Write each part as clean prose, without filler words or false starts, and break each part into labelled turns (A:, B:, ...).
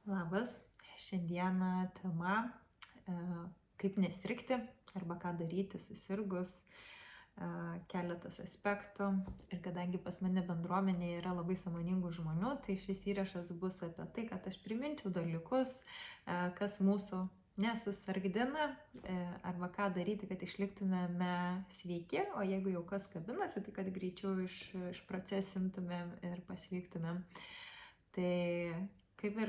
A: Labas, šiandieną tema kaip nesirgti arba ką daryti susirgus, keletas aspektų. Ir kadangi pas mane bendruomenėje yra labai sąmoningų žmonių, tai šis įrašas bus apie tai, kad aš priminčiau dalykus, kas mūsų nesusargdina arba ką daryti, kad išliktumėme sveiki, o jeigu jau kas kabinasi, tai kad greičiau išprocesintumėm ir pasveiktumėm. Tai kaip ir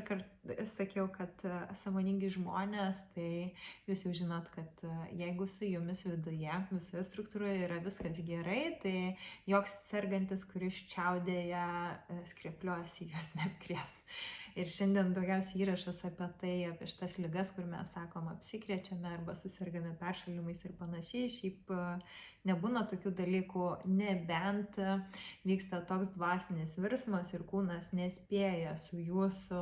A: sakiau, kad sąmoningi žmonės, tai jūs jau žinot, kad jeigu su jumis viduje, visoje struktūroje yra viskas gerai, tai joks sergantis, kuris čiaudėja, skrepliuosi, jūs neapkrės. Ir šiandien daugiausiai įrašas apie tai, apie šitas ligas, kur mes sakom apsikrečiame arba susirgame peršalimais ir panašiai. Šiaip nebūna tokių dalykų, nebent vyksta toks dvasinis virsmas ir kūnas nespėja su jūsų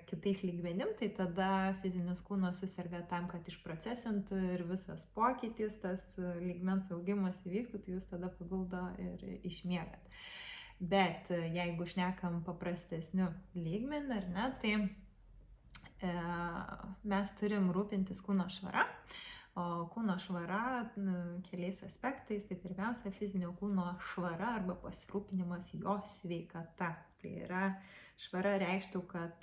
A: kitais lygmenim, tai tada fizinis kūnas susirga tam, kad išprocesintų ir visas pokytis, tas lygmens augimas įvyktų, tai jūs tada paguldo ir išmiegat. Bet jeigu šnekam paprastesniu lygmenį, ar ne, tai mes turim rūpintis kūno švara. O kūno švara keliais aspektais, tai pirmiausia fizinio kūno švara arba pasirūpinimas jo sveikata. Tai yra švara reikštų, kad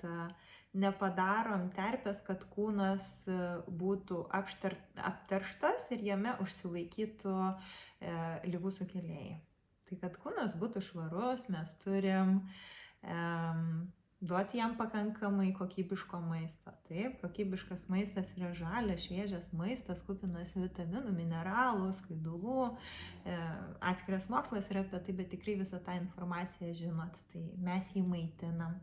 A: nepadarom terpės, kad kūnas būtų apterštas ir jame užsilaikytų ligų sukėlėjai. Tai kad kūnas būtų švarus, mes turim duoti jam pakankamai kokybiško maisto. Taip, kokybiškas maistas yra žalias, šviežias maistas, kupinas vitaminų, mineralų, skaidulų. Atskiras mokslas yra apie tai, bet tikrai visą tą informaciją žinot. Tai mes jį maitinam.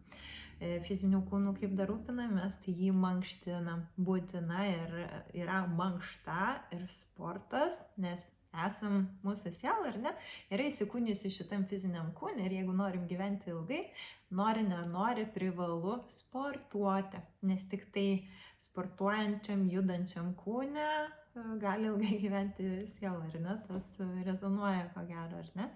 A: Fizinių kūnų kaip dar rūpinamės, tai jį mankštinam. Būtina ir yra mankšta ir sportas, nes esam mūsų siela, ar ne, yra įsikūnijusi šitam fiziniam kūne ir jeigu norim gyventi ilgai, nori, nenori, privalu sportuoti, nes tik tai sportuojančiam, judančiam kūne gali ilgai gyventi siela, ar ne, tas rezonuoja ko gero, ar ne.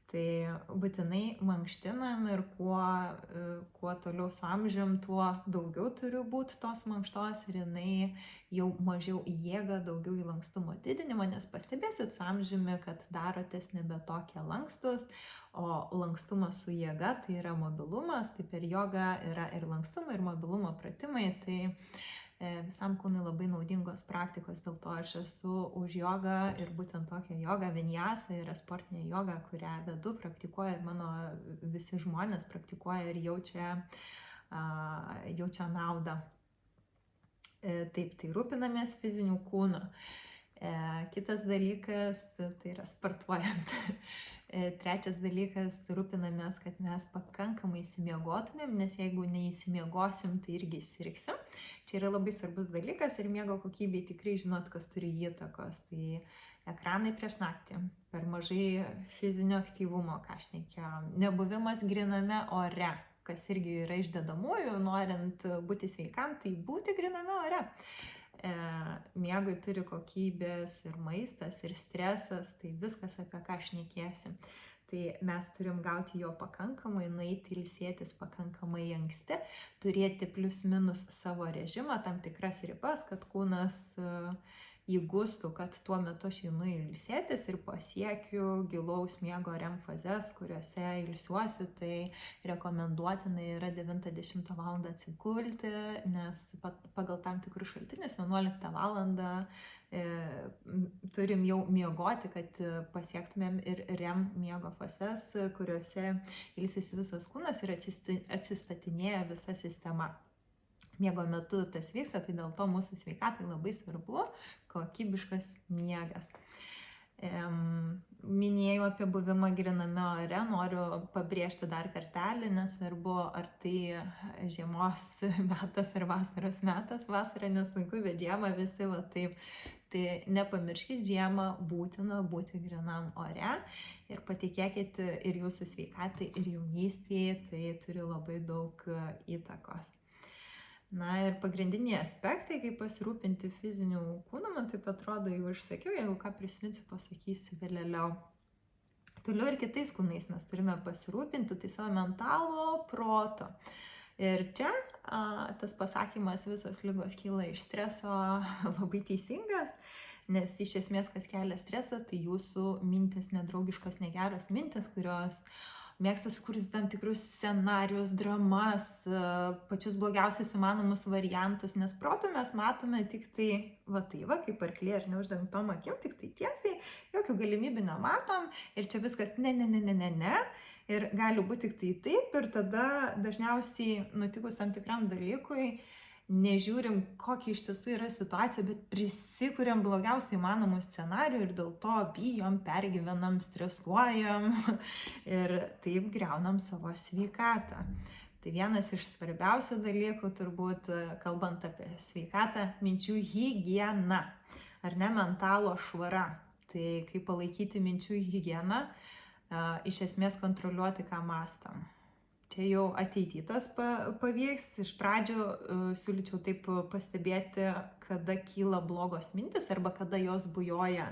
A: Tai būtinai mankštinam ir kuo toliau su amžium, tuo daugiau turi būti tos mankštos ir jinai jau mažiau į jėgą, daugiau į lankstumo didinimą, nes pastebėsit su amžiumi, kad darotės nebe tokie lankstus, o lankstumas su jėga tai yra mobilumas, tai per jogą yra ir lankstumo, ir mobilumo pratimai, tai visam kūnui labai naudingos praktikos, dėl to aš esu už jogą ir būtent tokią jogą, vinyasa yra sportinė joga, kurią vedu, praktikuoja ir mano visi žmonės praktikuoja ir jaučia naudą. Taip, tai rūpinamės fiziniu kūnu. Kitas dalykas, tai yra sportuojant. Trečias dalykas, rūpinamės, kad mes pakankamai įsimiegotumėm, nes jeigu neįsimiegosim, tai irgi sirgsim. Čia yra labai svarbus dalykas ir miego kokybei tikrai žinot, kas turi įtakos. Tai ekranai prieš naktį, per mažai fizinio aktyvumo, ką aš šnekėjau, nebuvimas gryname ore, kas irgi yra iš dedamųjų, norint būti sveikam, tai būti gryname ore. Miegui turi kokybės ir maistas, ir stresas, tai viskas apie ką šnekėsim. Tai mes turim gauti jo pakankamai, nueiti ilsėtis pakankamai anksti, turėti plius minus savo režimą, tam tikras ribas, kad kūnas įgustų, kad tuo metu aš einu ilsėtis ir pasiekiu gilaus miego REM fazes, kuriuose ilsiuosi, tai rekomenduotina yra 9-10 val. Atsigulti, nes pagal tam tikrus šaltinius 11 val. Turim jau miegoti, kad pasiektumėm ir REM miego fazes, kuriuose ilsisi visas kūnas ir atsistatinėja visa sistema. Miego metu tas vyksta, tai dėl to mūsų sveikatai labai svarbu kokybiškas miegas. Minėjau apie buvimą gryname ore, noriu pabrėžti dar kartelį, nesvarbu ar tai žiemos metas ar vasaros metas, vasara nesunku, bet žiemą visi va taip. Tai nepamirškit, žiemą būtina būti grynam ore ir patikėkit ir jūsų sveikatai, ir jaunystėje, tai turi labai daug įtakos. Na ir pagrindiniai aspektai, kaip pasirūpinti fiziniu kūnu, man taip atrodo, jau išsakiau, jeigu ką prisiminsiu, pasakysiu vėliau. Toliau ir kitais kūnais mes turime pasirūpinti, tai savo mentalo, proto. Ir čia tas pasakymas visos ligos kyla iš streso labai teisingas, nes iš esmės kas kelia stresą, tai jūsų mintis nedraugiškos, negeros mintis, kurios mėgsta sukurti tam tikrus scenarius, dramas, pačius blogiausius įmanomus variantus, nes protu mes matome tik tai, kaip arkliai ar neuždengtom akim, tik tai tiesiai, jokių galimybių nematom ir čia viskas ne. Ir gali būti tik tai taip ir tada dažniausiai nutikus tam tikram dalykui, nežiūrim, kokia iš tiesų yra situacija, bet prisikuriam blogiausiai įmanomų scenarijų ir dėl to bijom, pergyvenam, stresuojam ir taip griaunam savo sveikatą. Tai vienas iš svarbiausių dalykų, turbūt, kalbant apie sveikatą, minčių higiena, ar ne, mentalo švara. Tai kaip palaikyti minčių higieną, iš esmės kontroliuoti, ką mąstam. Čia jau ateitytas pavyks. Iš pradžių siūlyčiau taip pastebėti, kada kyla blogos mintis arba kada jos bujoja.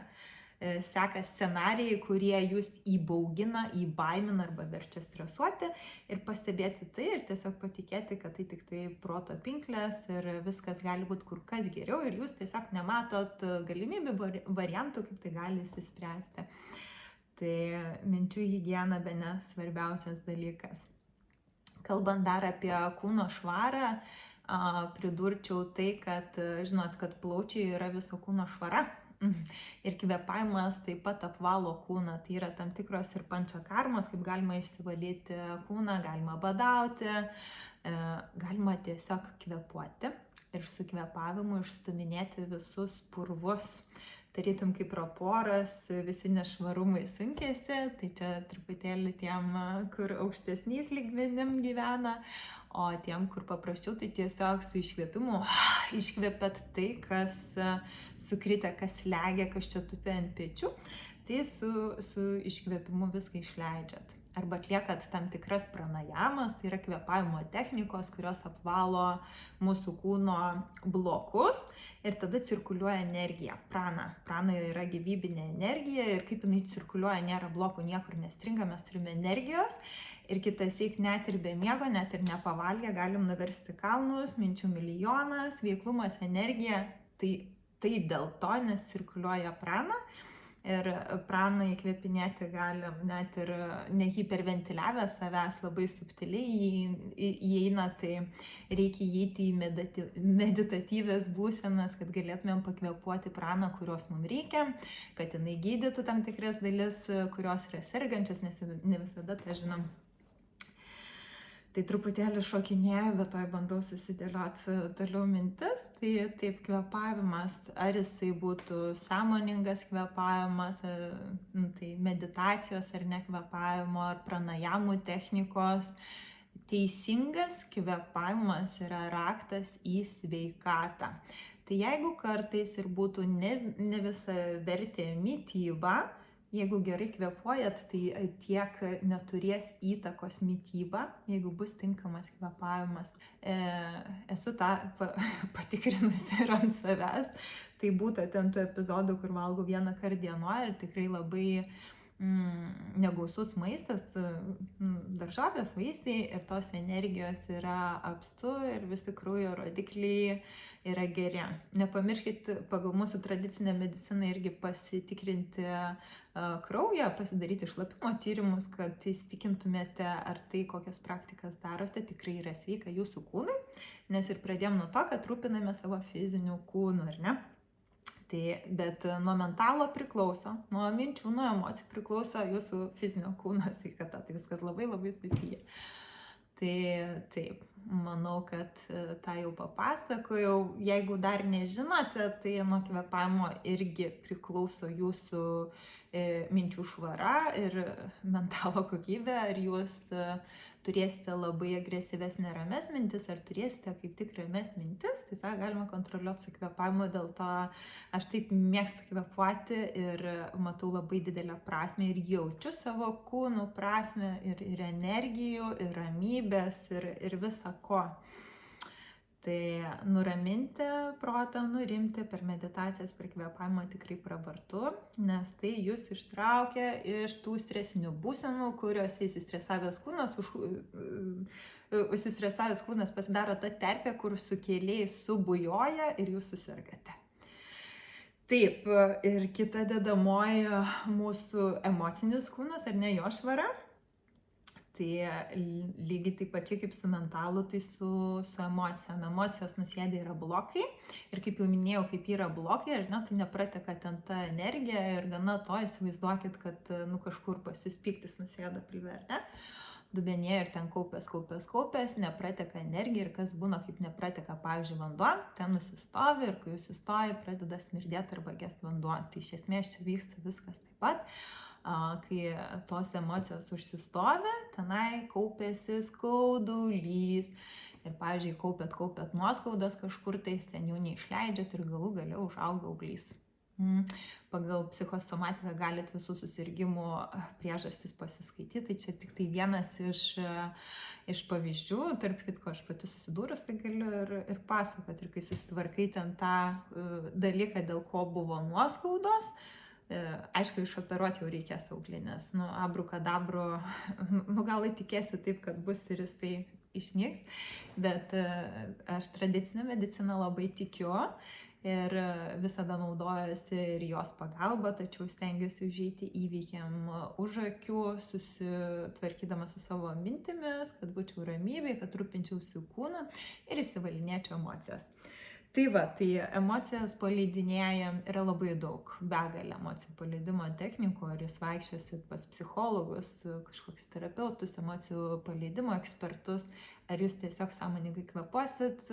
A: Seka scenarijai, kurie jūs įbaugina, įbaimina arba verčia stresuoti ir pastebėti tai ir tiesiog patikėti, kad tai tik tai proto pinklės ir viskas gali būti kur kas geriau ir jūs tiesiog nematot galimybių, variantų, kaip tai gali įsispręsti. Tai minčių higiena bene svarbiausias dalykas. Kalbant dar apie kūno švarą, pridurčiau tai, kad žinot, kad plaučiai yra viso kūno švara ir kvėpavimas taip pat apvalo kūną. Tai yra tam tikros ir pančakarmos, kaip galima išsivalyti kūną, galima badauti, galima tiesiog kvėpuoti ir su kvėpavimu išstuminėti visus purvus. Tarytum kaip raporas, visi nešvarumai sunkėsi, tai čia truputėlį tiem, kur aukštesniais lygmenim gyvena, o tiem, kur paprasčiau, tai tiesiog su iškvėpimu iškvėpėt tai, kas sukritę, kas slegia, kas čia tupi ant pečių, tai su iškvėpimu viską išleidžiat. Arba atliekat tam tikras pranajamas, tai yra kvėpavimo technikos, kurios apvalo mūsų kūno blokus ir tada cirkuliuoja energija. Prana yra gyvybinė energija ir kaip jinai cirkuliuoja, nėra blokų, niekur nestringa, mes turime energijos ir kitąsyk net ir be miego, net ir nepavalgę galim nuversti kalnus, minčių milijonas, veiklumas, energija, tai dėl to, nes cirkuliuoja prana. Ir praną įkvėpinėti galim net ir nehiperventiliavę savęs, labai subtiliai įeina, tai reikia įeiti į meditatyvės būsenas, kad galėtumėm pakvėpuoti praną, kurios mums reikia, kad jinai gydytų tam tikras dalis, kurios yra sergančios, nes ne visada tą žinom. Tai truputėlį šokinėja, bet toj bandau susidėlioti toliau mintis. Tai taip kvėpavimas, ar jisai būtų sąmoningas kvėpavimas, tai meditacijos ar nekvėpavimo, ar pranajamų technikos. Teisingas kvėpavimas yra raktas į sveikatą. Tai jeigu kartais ir būtų ne visavertė mityba, jeigu gerai kvėpuojat, tai tiek neturės įtakos mityba, jeigu bus tinkamas kvėpavimas. Esu tą patikrinusi ir ant savęs. Tai būtų ten tų epizodų, kur valgau vieną kartą dienoje ir tikrai labai negausus maistas, daržovės, vaisiai ir tos energijos yra apstu ir vis tikrųjų rodikliai yra geri. Nepamirškit pagal mūsų tradicinę mediciną irgi pasitikrinti kraują, pasidaryti šlapimo tyrimus, kad įsitikintumėte, ar tai, kokias praktikas darote, tikrai yra sveika jūsų kūnui, nes ir pradėjom nuo to, kad rūpiname savo fiziniu kūnu, ar ne? Tai, bet nuo mentalo priklauso, nuo minčių, nuo emocijų priklauso jūsų fizinio kūno sveikata, tai viskas labai labai susiję. Tai taip, manau, kad tą jau papasakojau. Jeigu dar nežinote, tai nuo kvėpavimo irgi priklauso jūsų minčių švara ir mentalo kokybė, ar jūs turėsite labai agresyves nerames mintis, ar turėsite kaip tik rames mintis, tai tą galima kontroliuoti su kvėpavimu, dėl to aš taip mėgstu kvėpuoti ir matau labai didelę prasmę ir jaučiu savo kūnų prasmę ir energijų, ir ramybės, ir visa ko. Tai nuraminti protą, nurimti per meditacijas, per kvėpavimą tikrai pravartu, nes tai jūs ištraukia iš tų stresinių būsenų, kuriuose įsistresavęs kūnas pasidaro ta terpė, kur sukėlėjai subujoja ir jūs susirgate. Taip, ir kita dedamoji mūsų emocinis kūnas, ar ne, jo švara. Tai lygiai taip pačiai kaip su mentalu, tai su emocijom. Emocijos nusėdę yra blokai. Ir kaip jau minėjau, kaip yra blokai, ar ne, tai neprateka ten ta energija ir gana to įsivaizduokit, kad kažkur pas jūs pyktis nusėdo pilve, ar ne? Dubenėje ir ten kaupės, neprateka energija ir kas būna, kaip neprateka, pavyzdžiui, vanduo, ten nusistovi ir kai jūs sustoji, pradeda smirdėti arba gesti vanduo. Tai iš esmės čia vyksta viskas taip pat. Kai tos emocijos užsistovi, tenai kaupėsi skaudulys. Ir, pavyzdžiui, kaupėt nuoskaudas kažkur, tai ten jų neišleidžiat ir galų gale užauga auglys. Pagal psichosomatiką galit visų susirgymų priežastis pasiskaityti, tai čia tik tai vienas iš pavyzdžių, tarp kitko aš pati susidūrus, tai galiu ir pasakoti, ir kai susitvarkai ten tą dalyką, dėl ko buvo nuoskaudos, aišku, išoperuoti jau reikės auglį, nes, abrukadabru, gal įtikėsi taip, kad bus ir jisai išnyks, bet aš tradicinę mediciną labai tikiu ir visada naudojuosi ir jos pagalba, tačiau stengiuosi užeiti įvykiam už akių, susitvarkydama su savo mintimis, kad būčiau ramybėj, kad rūpinčiausi kūną ir išsivalinėčiau emocijas. Tai emocijas paleidinėjam, yra labai daug, begalė emocijų paleidimo technikų, ar jūs vaikščiosit pas psichologus, kažkokius terapeutus, emocijų paleidimo ekspertus, ar jūs tiesiog sąmoningai kvėpuosit,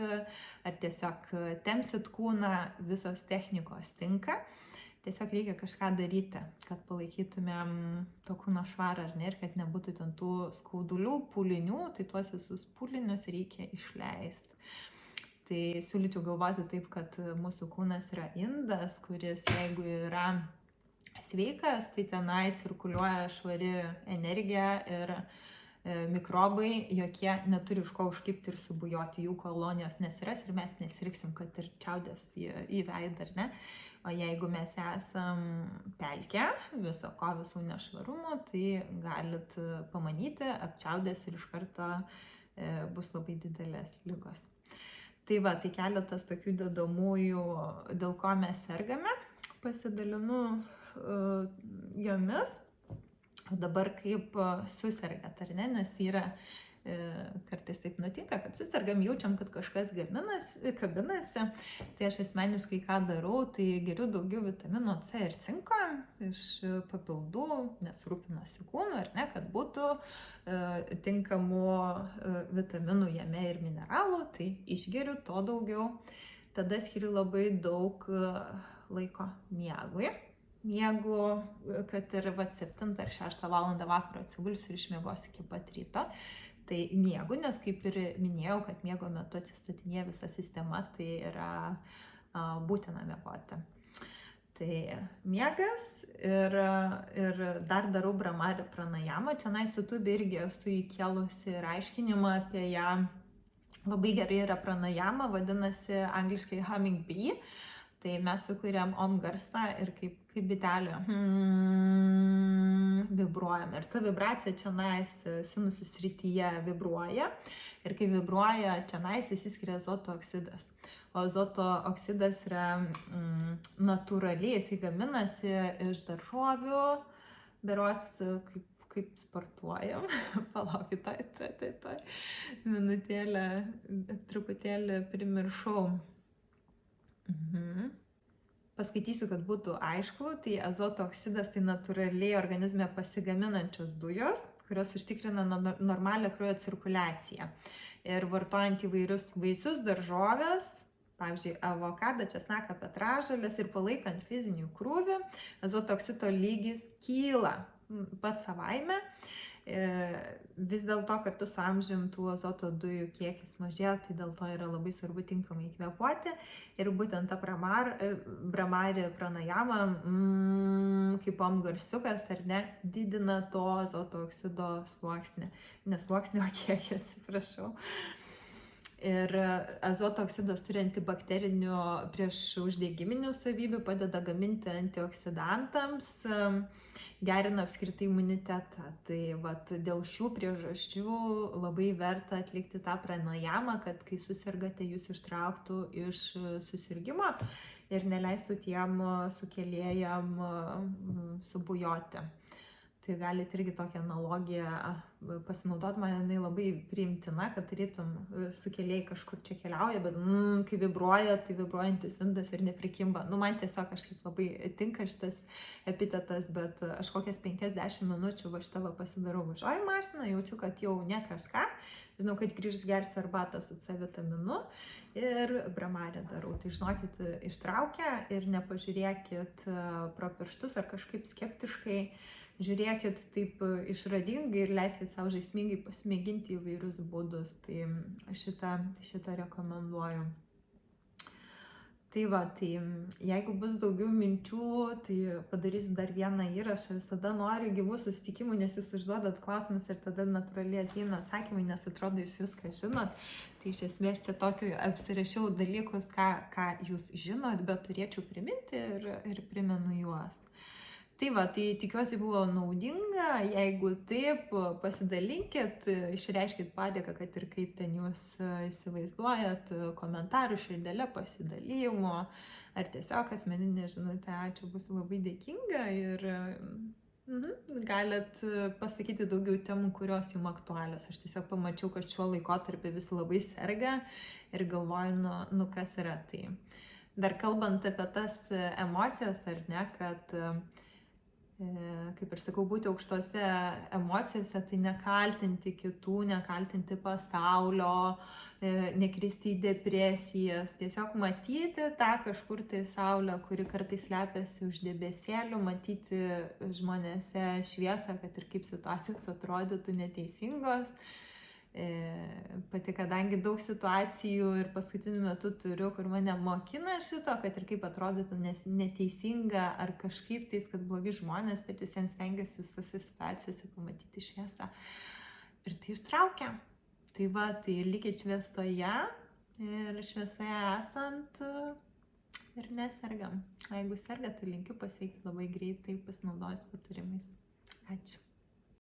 A: ar tiesiog tempsit kūną, visos technikos tinka. Tiesiog reikia kažką daryti, kad palaikytumėm to kūno švarą, ar ne, ir kad nebūtų ten tų skaudulių, pūlinių, tai tuos visus pūlinius reikia išleisti. Tai siūlyčiau galvoti taip, kad mūsų kūnas yra indas, kuris, jeigu yra sveikas, tai tenai cirkuliuoja švari energija ir mikrobai, jokie neturi iš ko užkibti ir subujoti, jų kolonijos nesiras ir mes nesirgsim, kad ir čiaudės į veidą, ar ne? O jeigu mes esam pelkę, viso ko, visų nešvarumų, tai galit pamanyti, apčiaudės ir iš karto bus labai didelės ligos. Tai tai keletas tokių dedamųjų, dėl ko mes sergame, pasidalinu jomis. O dabar kaip susergat, ar ne, nes yra kartais taip nutinka, kad susergam, jaučiam, kad kažkas kabinasi. Tai aš asmeniškai ką darau, tai geriu daugiau vitamino C ir cinko iš papildų, nes rūpinosi kūnu, ar ne, kad būtų tinkamų vitaminų jame ir mineralų, tai išgeriu to daugiau. Tada skiriu labai daug laiko miegui. Miegu, kad ir 7 ar 6 valandą vakaro atsigulsiu ir išmiegosiu iki pat ryto. Tai miegu, nes kaip ir minėjau, kad miego metu atsistatinėja visa sistema, tai yra būtina miegoti. Tai miegas ir dar darau Bhramari pranajamą. Čia YouTube irgi esu įkėlusi ir aiškinimą apie ją. Labai gerai yra pranajama, vadinasi angliškai humming bee. Tai mes sukūrėm om garsą ir kaip bitelė vibruojam. Ir ta vibracija čia sinusų srityje vibruoja. Ir kai vibruoja čia įsiskiria azoto oksidas. O azoto oksidas yra natūraliai, jisai gaminasi iš daržovių, berods kaip sportuojam. Palaukit, tai minutėlę, truputėlį primiršau. Paskaitysiu, kad būtų aišku, tai azoto oksidas tai natūraliai organizme pasigaminančios dujos, kurios užtikrina normalią kraujo cirkuliaciją. Ir vartojant įvairius vaisius, daržoves, pavyzdžiui, avokadą, česnaką, petražoles ir palaikant fizinį krūvį, azoto oksido lygis kyla pats savaime. Vis dėlto kartu su amžiumi tų azoto dujų kiekis mažėja, tai dėl to yra labai svarbu tinkamai kvėpuoti. Ir būtent ta Bhramari pranajama, kaip om garsiukas, ar ne, didina to azoto oksido sluoksnį. Ne sluoksnį, o kiekį, atsiprašau. Ir azoto oksidas turi antibakterinių prieš uždegiminių savybių, padeda gaminti antioksidantams, gerina apskritai imunitetą. Tai vat, dėl šių priežasčių labai verta atlikti tą pranajamą, kad kai susirgate, jūs ištrauktų iš susirgymo ir neleistų tiem sukėlėjam subujoti. Tai galite irgi tokią analogiją pasinaudoti, man jinai labai priimtina, kad tarytum sukėlėjai kažkur čia keliauja, bet kai vibruoja, tai vibruojantis indas ir neprikimba. Man tiesiog kažkaip labai tinka šitas epitetas, bet aš kokias 5-10 minučių va šitą pasidarau važiuoju mašiną, jaučiu, kad jau ne kažką, žinau, kad grįžus gersiu arbatą su C vitaminu ir bramarę darau. Tai žinokit, ištraukę ir nepažiūrėkit pro pirštus ar kažkaip skeptiškai, žiūrėkit taip išradingai ir leiskit savo žaismingai pasimėginti įvairius būdus. Tai šitą rekomenduoju. Tai va, tai jeigu bus daugiau minčių, tai padarysiu dar vieną įrašą. Visada noriu gyvų susitikimų, nes jūs užduodat klausimus ir tada natūraliai ateina atsakymai, nes atrodo jūs viską žinot. Tai iš esmės čia tokiu apsirašiau dalykus, ką jūs žinot, bet turėčiau priminti ir primenu juos. Tai va, tai tikiuosi buvo naudinga, jeigu taip, pasidalinkit, išreiškit padėką, kad ir kaip ten jūs įsivaizduojat, komentarų širdelė, pasidalymo, ar tiesiog asmeninė žinutė, ačiū, būsiu labai dėkinga ir galit pasakyti daugiau temų, kurios jums aktualios. Aš tiesiog pamačiau, kad šiuo laikotarpiu visi labai serga ir galvoju, kas yra tai. Dar kalbant apie tas emocijas, ar ne, kad kaip ir sakau, būti aukštose emocijose, tai nekaltinti kitų, nekaltinti pasaulio, nekristi į depresijas, tiesiog matyti tą kažkur tai saulę, kuri kartais slepiasi už debesėlių, matyti žmonėse šviesą, kad ir kaip situacijos atrodytų neteisingos. Pati, kadangi daug situacijų ir paskutiniu metu turiu, kur mane mokina šito, kad ir kaip atrodytų neteisinga ar kažkaip tais, kad blogi žmonės, bet visiems stengiuosi visose situacijose pamatyti šviesą. Ir tai ištraukia. Tai va, tai likit šviesoje ir šviesoje esant ir nesergam. O jeigu serga, tai linkiu pasveikti labai greitai, pasinaudojus patarimais. Ačiū.